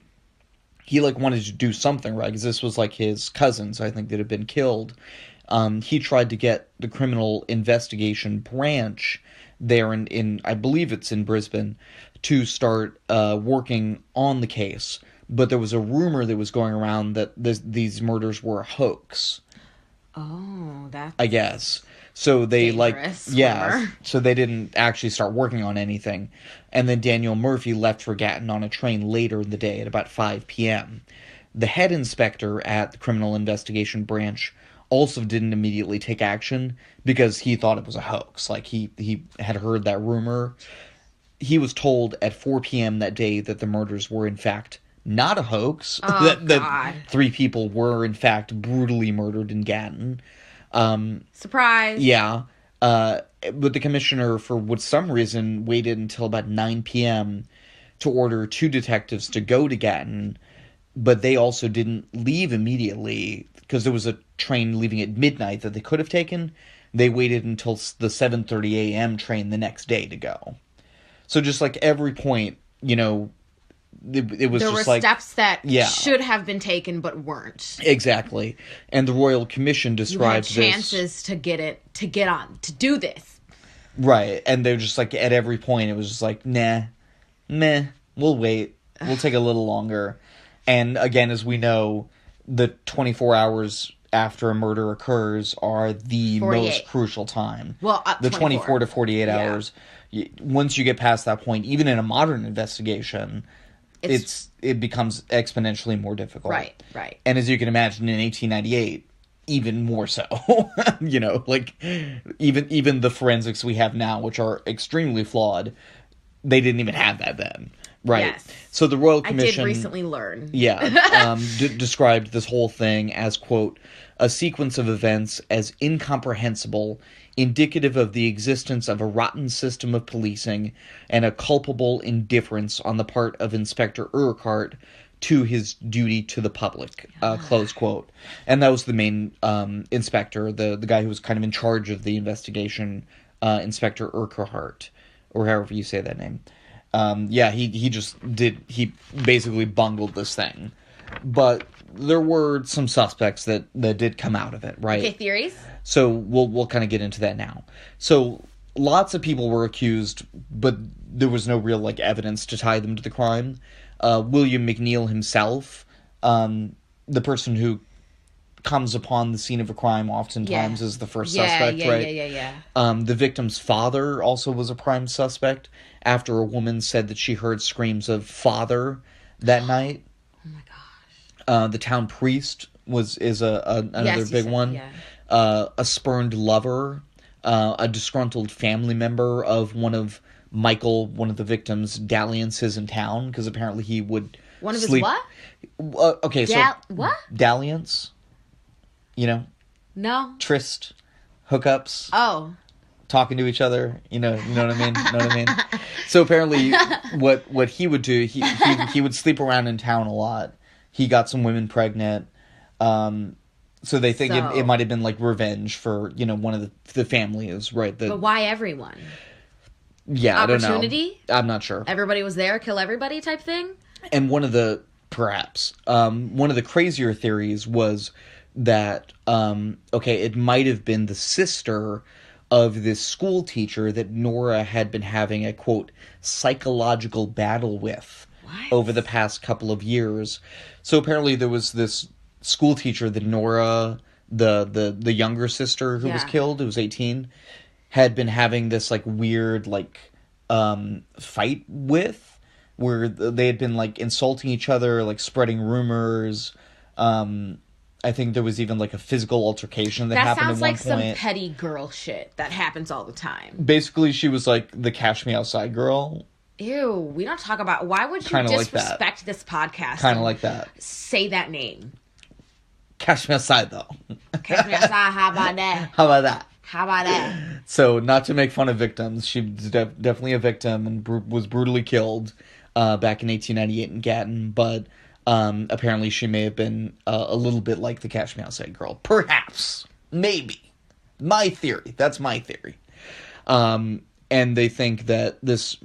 he, like, wanted to do something, right? Because this was, like, his cousins, I think, that had been killed. He tried to get the criminal investigation branch there in I believe it's in Brisbane, to start working on the case. But there was a rumor that was going around that these murders were a hoax. Oh, that's... I guess. So they, dangerous rumor. So they didn't actually start working on anything. And then Daniel Murphy left for Gatton on a train later in the day at about 5 p.m. The head inspector at the Criminal Investigation Branch also didn't immediately take action because he thought it was a hoax. Like, he had heard that rumor. He was told at 4 p.m. that day that the murders were, in fact, not a hoax. Oh, that 3 people were, in fact, brutally murdered in Gatton. Surprise. Yeah. But the commissioner, for some reason, waited until about 9 p.m. to order 2 detectives to go to Gatton, but they also didn't leave immediately because there was a train leaving at midnight that they could have taken. They waited until the 7:30 a.m. train the next day to go. So just, like, every point, you know, it was there just were like... steps that should have been taken but weren't. Exactly. And the Royal Commission described you had chances to get on, to do this. Right. And they're just like, at every point, it was just like, meh, we'll wait. We'll take a little longer. And again, as we know, the 24 hours after a murder occurs are the 48. most crucial time. Well, the 24 to 48 hours. Once you get past that point, even in a modern investigation, it becomes exponentially more difficult. Right. And as you can imagine, in 1898, even more so. You know, like, even the forensics we have now, which are extremely flawed, they didn't even have that then. Right. Yes. So the Royal Commission... I did recently learn. Yeah. Described this whole thing as, quote, a sequence of events as incomprehensible, indicative of the existence of a rotten system of policing and a culpable indifference on the part of Inspector Urquhart to his duty to the public, close quote. And that was the main inspector, the guy who was kind of in charge of the investigation, Inspector Urquhart, or however you say that name. He basically bungled this thing. But there were some suspects that did come out of it, right? Okay, theories? So we'll kind of get into that now. So lots of people were accused, but there was no real, like, evidence to tie them to the crime. William McNeil himself, the person who comes upon the scene of a crime oftentimes is the first suspect, right? Yeah. The victim's father also was a prime suspect after a woman said that she heard screams of father that night. Oh my gosh. The town priest is another big one. Yeah. A spurned lover, a disgruntled family member of one of the victim's dalliances in town, because apparently he would sleep... His what? What? Dalliance. You know? No. Tryst. Hookups. Oh. Talking to each other. You know what I mean? So apparently what he would do, he would sleep around in town a lot. He got some women pregnant. So they think it might have been, like, revenge for, you know, one of the families, right? But why everyone? Yeah, I don't know. Opportunity? I'm not sure. Everybody was there, kill everybody type thing? And one of the crazier theories was that, it might have been the sister of this school teacher that Nora had been having a, quote, psychological battle with over the past couple of years. So apparently there was this school teacher that Nora, the younger sister who was killed, who was 18, had been having this, like, weird, like, fight with, where they had been, like, insulting each other, like, spreading rumors. I think there was even, like, a physical altercation that happened at one point. That sounds like some petty girl shit that happens all the time. Basically, she was, like, the Cash Me Outside girl. Ew, we don't talk about... Why would you disrespect this podcast? Kind of like that. Say that name. Cash Me Outside, though. Cash Me Outside, how about that? How about that? How about that? So, not to make fun of victims, she was definitely a victim and was brutally killed back in 1898 in Gatton, but apparently she may have been a little bit like the Cash Me Outside girl. Perhaps. Maybe. My theory. That's my theory. And they think that this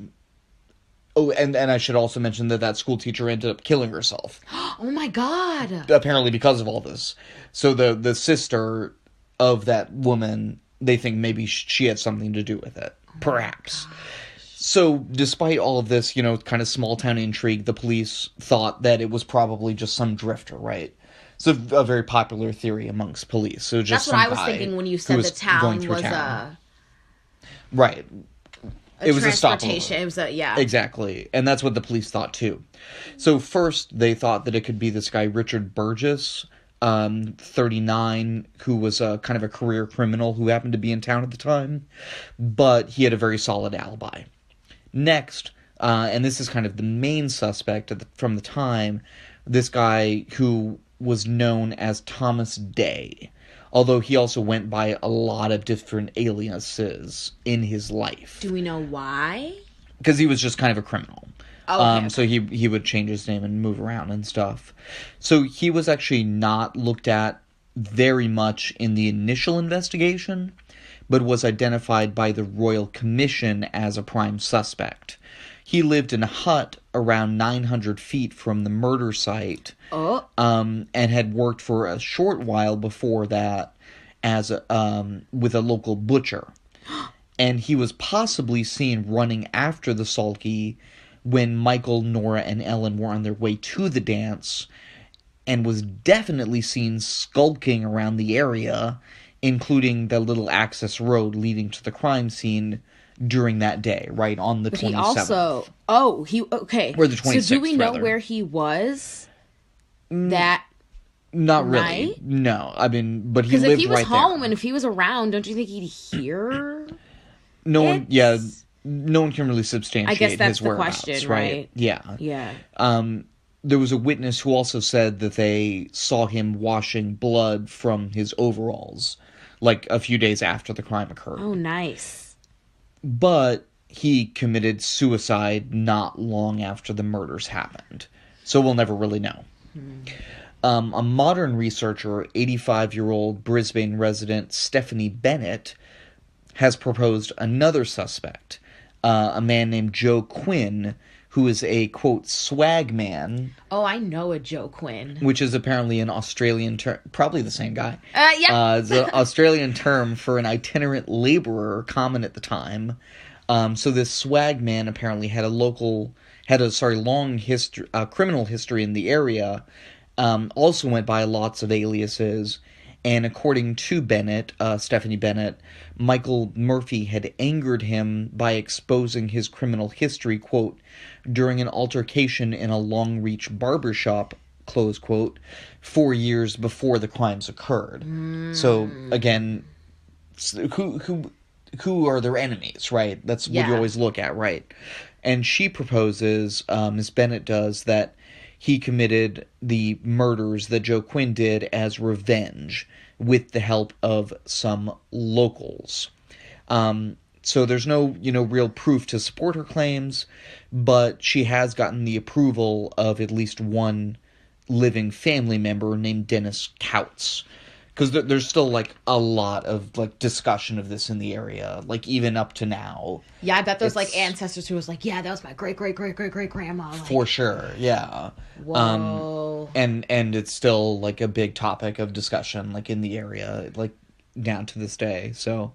Oh, and I should also mention that school teacher ended up killing herself. Oh my God. Apparently because of all this. So the sister of that woman, they think maybe she had something to do with it. Perhaps. So, despite all of this, kind of small-town intrigue, the police thought that it was probably just some drifter, right? It's a very popular theory amongst police. So just That's what I was thinking when you said the town was right. It was a transportation. It was yeah. Exactly. And that's what the police thought, too. So, first, they thought that it could be this guy, Richard Burgess, 39, who was kind of a career criminal who happened to be in town at the time. But he had a very solid alibi. Next, and this is kind of the main suspect from the time, this guy who was known as Thomas Day, although he also went by a lot of different aliases in his life. Do we know why? Because he was just kind of a criminal. Oh, okay. So he would change his name and move around and stuff. So he was actually not looked at very much in the initial investigation, but was identified by the Royal Commission as a prime suspect. He lived in a hut around 900 feet from the murder site, and had worked for a short while before that as with a local butcher. And he was possibly seen running after the sulky when Michael, Nora, and Ellen were on their way to the dance, and was definitely seen skulking around the area, including the little access road leading to the crime scene during that day, right, on the 27th. He also... okay. Or the 26th, so do we know rather. where he was that Not night? really. No. I mean, but he lived right there. Because if he was home and if he was around, don't you think he'd hear No it? one... Yeah, no one can really substantiate I guess that's his the whereabouts, question, right? Yeah. Yeah. There was a witness who also said that they saw him washing blood from his overalls, like a few days after the crime occurred. Oh, nice. But he committed suicide not long after the murders happened. So we'll never really know. A modern researcher, 85-year-old Brisbane resident Stephanie Bennett, has proposed another suspect, a man named Joe Quinn, who is a, quote, swag man. Oh, I know a Joe Quinn. Which is apparently an Australian term, probably the same guy. Yeah. It's an Australian term for an itinerant laborer, common at the time. So this swag man apparently had a long history, criminal history in the area. Also went by lots of aliases. And according to Bennett, Stephanie Bennett, Michael Murphy had angered him by exposing his criminal history, quote, during an altercation in a Longreach barbershop, close quote, 4 years before the crimes occurred. So, again, who are their enemies, right? That's what you always look at, right? And she proposes, Ms. Bennett does, that he committed the murders that Joe Quinn did as revenge with the help of some locals. So there's no, real proof to support her claims, but she has gotten the approval of at least one living family member named Dennis Couts. Because there's still, a lot of, discussion of this in the area, even up to now. Yeah, I bet there's, ancestors who was yeah, that was my great-great-great-great-great-grandma. For sure, yeah. Whoa. And it's still, a big topic of discussion, in the area, down to this day. So,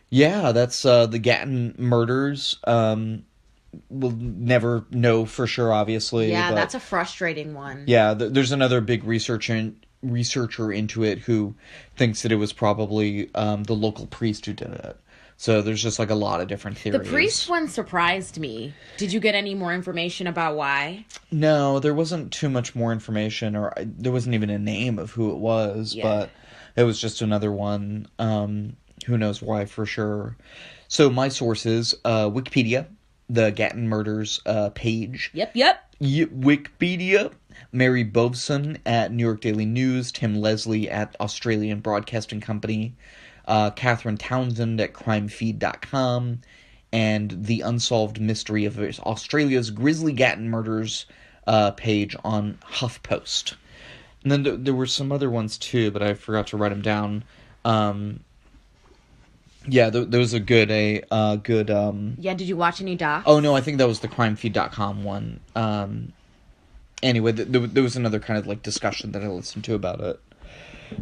yeah, that's the Gatton Murders. We'll never know for sure, obviously. Yeah, but, that's a frustrating one. Yeah, there's another big researcher into it who thinks that it was probably the local priest who did it. So there's just a lot of different theories. The priest one surprised me. Did you get any more information about why? No, there wasn't too much more information, or there wasn't even a name of who it was, but it was just another one. Who knows why for sure. So my sources, Wikipedia, the Gatton Murders page. Yep. Wikipedia, Mary Boveson at New York Daily News, Tim Leslie at Australian Broadcasting Company, Catherine Townsend at crimefeed.com, and the Unsolved Mystery of Australia's Grisly Gatton Murders page on HuffPost. And then there were some other ones too, but I forgot to write them down. Yeah, there was a good. Yeah, did you watch any docs? Oh, no, I think that was the crimefeed.com one. Anyway, there was another kind of, like, discussion that I listened to about it.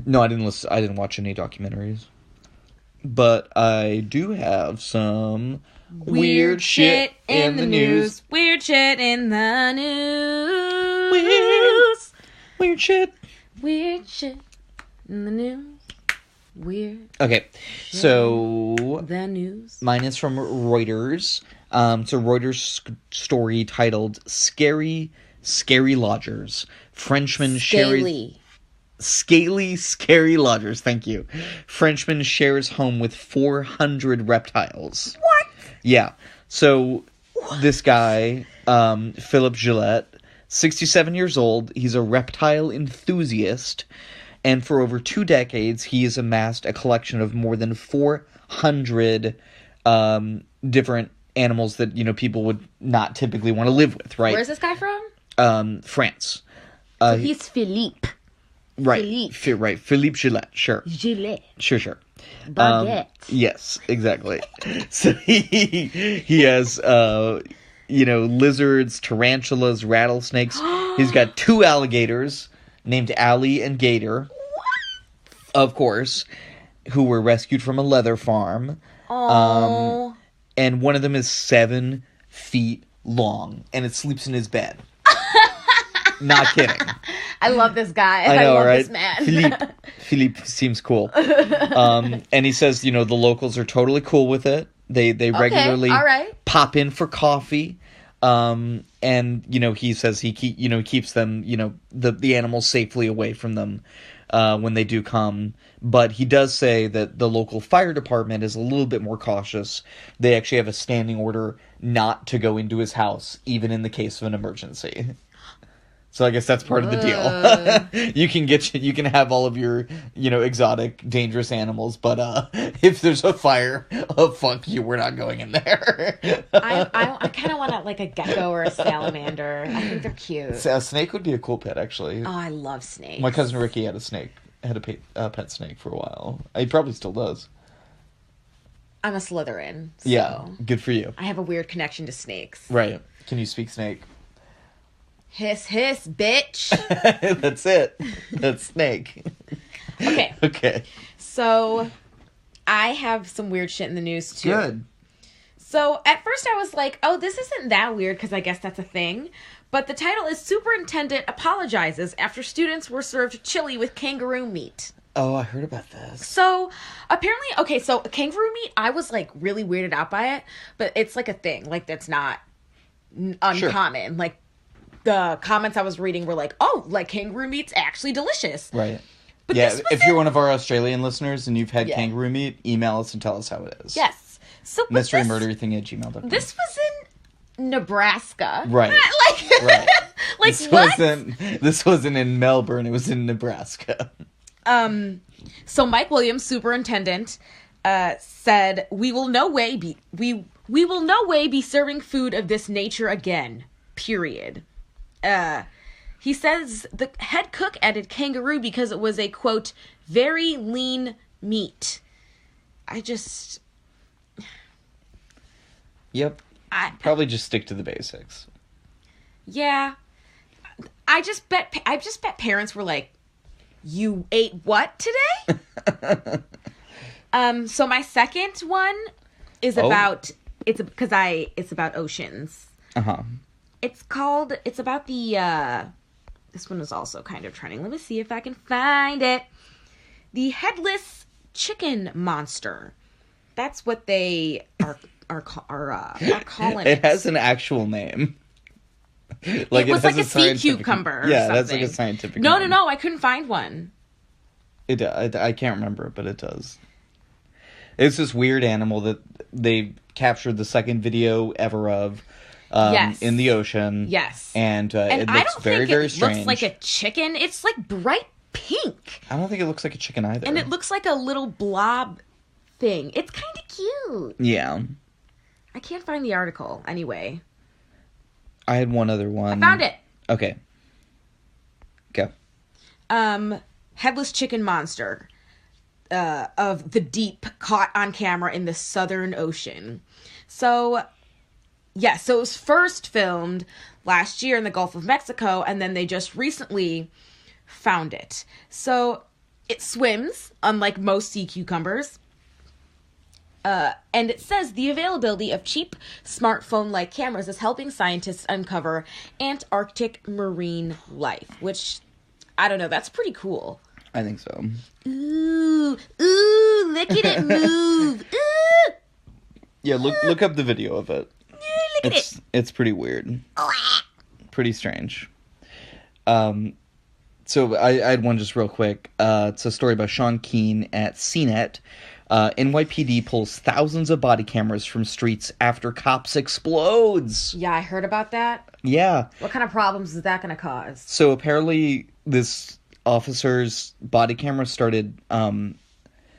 No, I didn't watch any documentaries. But I do have some weird shit in the news. Weird shit in the news. Weird shit. Weird shit in the news. Weird. Okay, so the news. mine is from Reuters. It's a Reuters story titled "Scary Lodgers." Frenchman Sherry. Scary lodgers, thank you. Frenchman shares home with 400 reptiles. What? Yeah. So, this guy, Philip Gillette, 67 years old, he's a reptile enthusiast, and for over 2 decades, he has amassed a collection of more than 400 different animals that, you know, people would not typically want to live with, right? Where's this guy from? France. So he's Philippe. Right. Philippe Gillette, sure. Gillette. Sure. Baguette. Yes, exactly. So he has, lizards, tarantulas, rattlesnakes. He's got 2 alligators named Allie and Gator. What? Of course, who were rescued from a leather farm. Oh. And one of them is 7 feet long, and it sleeps in his bed. Not kidding. I love this guy. I know, love right? this man. Philippe seems cool. And he says, you know, the locals are totally cool with it. They regularly all right. pop in for coffee. And, you know, he says he keeps them, you know, the animals safely away from them when they do come. But he does say that the local fire department is a little bit more cautious. They actually have a standing order not to go into his house, even in the case of an emergency. So I guess that's part of the deal. You can have all of your, you know, exotic, dangerous animals, but if there's a fire, oh fuck you, we're not going in there. I kind of want like a gecko or a salamander. I think they're cute. A snake would be a cool pet, actually. Oh, I love snakes. My cousin Ricky had a pet snake for a while. He probably still does. I'm a Slytherin. So Yeah, good for you. I have a weird connection to snakes. Right. Can you speak snake? Hiss, hiss, bitch. That's it. That's snake. Okay. Okay. So, I have some weird shit in the news, too. Good. So, at first I was like, oh, this isn't that weird, because I guess that's a thing. But the title is Superintendent Apologizes After Students Were Served Chili with Kangaroo Meat. Oh, I heard about this. So, apparently, okay, so kangaroo meat, I was, like, really weirded out by it. But it's, like, a thing. Like, that's not uncommon. Sure. Like, the comments I was reading were like, oh, like kangaroo meat's actually delicious. Right. But yeah, if you're one of our Australian listeners and you've had kangaroo meat, email us and tell us how it is. Yes. So mysterymurderything@gmail.com. This was in Nebraska. Right. Right. Like this what? This wasn't in Melbourne, it was in Nebraska. So Mike Williams, superintendent, said, we will no way be serving food of this nature again. Period. He says the head cook added kangaroo because it was a, quote, very lean meat. Yep. Probably just stick to the basics. Yeah. I just bet parents were like, you ate what today? So my second one is about, it's about oceans. Uh-huh. It's about the, this one was also kind of trending. Let me see if I can find it. The Headless chicken monster. That's what they are calling it. It has an actual name. Like it was like a sea cucumber. Yeah, that's like a scientific name. No, I couldn't find one. I can't remember it, but it does. It's this weird animal that they captured the second video ever of. Yes. In the ocean. Yes. And it looks very, very strange. It looks like a chicken. It's like bright pink. I don't think it looks like a chicken either. And it looks like a little blob thing. It's kind of cute. Yeah. I can't find the article. Anyway. I had one other one. I found it. Okay. Go. Headless chicken monster. of the deep caught on camera in the Southern Ocean. So, yeah, so it was first filmed last year in the Gulf of Mexico, and then they just recently found it. So it swims, unlike most sea cucumbers. And it says the availability of cheap smartphone-like cameras is helping scientists uncover Antarctic marine life, which, I don't know, that's pretty cool. I think so. Ooh, look at it move. Ooh. Yeah, look up the video of it. Look at it. It's pretty weird. Pretty strange. So I had one just real quick. It's a story by Sean Keane at CNET. NYPD pulls thousands of body cameras from streets after cops explodes. Yeah, I heard about that. Yeah. What kind of problems is that going to cause? So apparently this officer's body camera started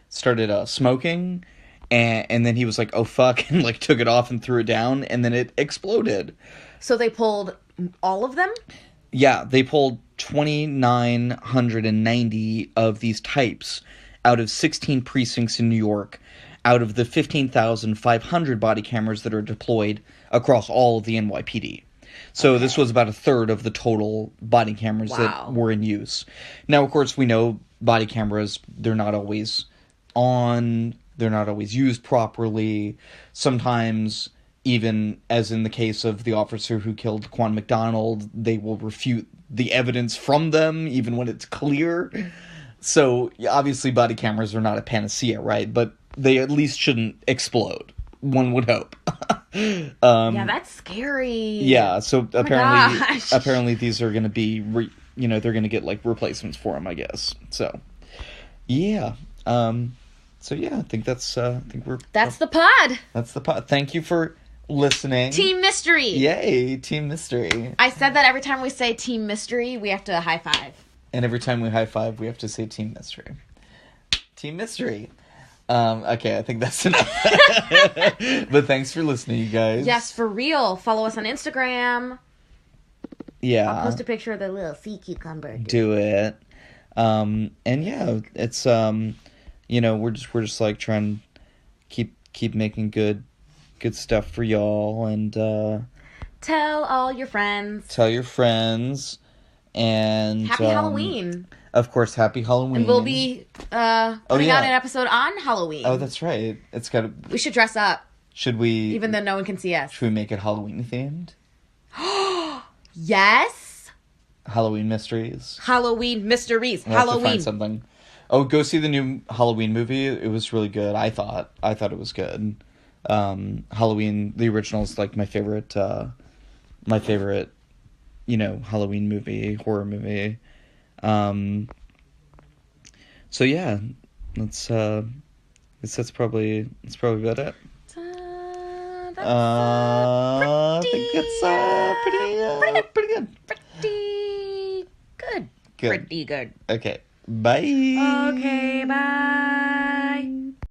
smoking, and then he was like, oh fuck, and like took it off and threw it down, and then it exploded. So they pulled all of them? Yeah, they pulled 2,990 of these types out of 16 precincts in New York, out of the 15,500 body cameras that are deployed across all of the NYPD. So this was about a third of the total body cameras that were in use. Now, of course, we know body cameras, they're not always on, they're not always used properly. Sometimes, even as in the case of the officer who killed Quan McDonald, they will refute the evidence from them, even when it's clear. So, obviously, body cameras are not a panacea, right? But they at least shouldn't explode, one would hope. Yeah, that's scary. Yeah, so gosh. apparently these are going to be, they're going to get, like, replacements for them, I guess. So, yeah. I think that's, That's the pod. That's the pod. Thank you for listening. Team Mystery. Yay, Team Mystery. I said that every time we say Team Mystery, we have to high five. And every time we high five, we have to say Team Mystery. Team Mystery. Okay, I think that's enough. But thanks for listening, you guys. Yes, for real. Follow us on Instagram. Yeah. I'll post a picture of the little sea cucumber. Do it. And yeah, it's we're just like trying to keep making good stuff for y'all, and tell all your friends. Tell your friends. And happy Halloween. Of course, happy Halloween. And we'll be putting out an episode on Halloween. Oh, that's right. It's got to. We should dress up. Should we? Even though no one can see us. Should we make it Halloween themed? Yes. Halloween mysteries. Halloween mysteries. We'll Halloween. have to find something. Oh, go see the new Halloween movie. It was really good. I thought it was good. Halloween, the original is like my favorite. Halloween movie, horror movie. So yeah, that's probably about it. I think it's pretty good. Pretty good. Okay. Bye. Okay, bye.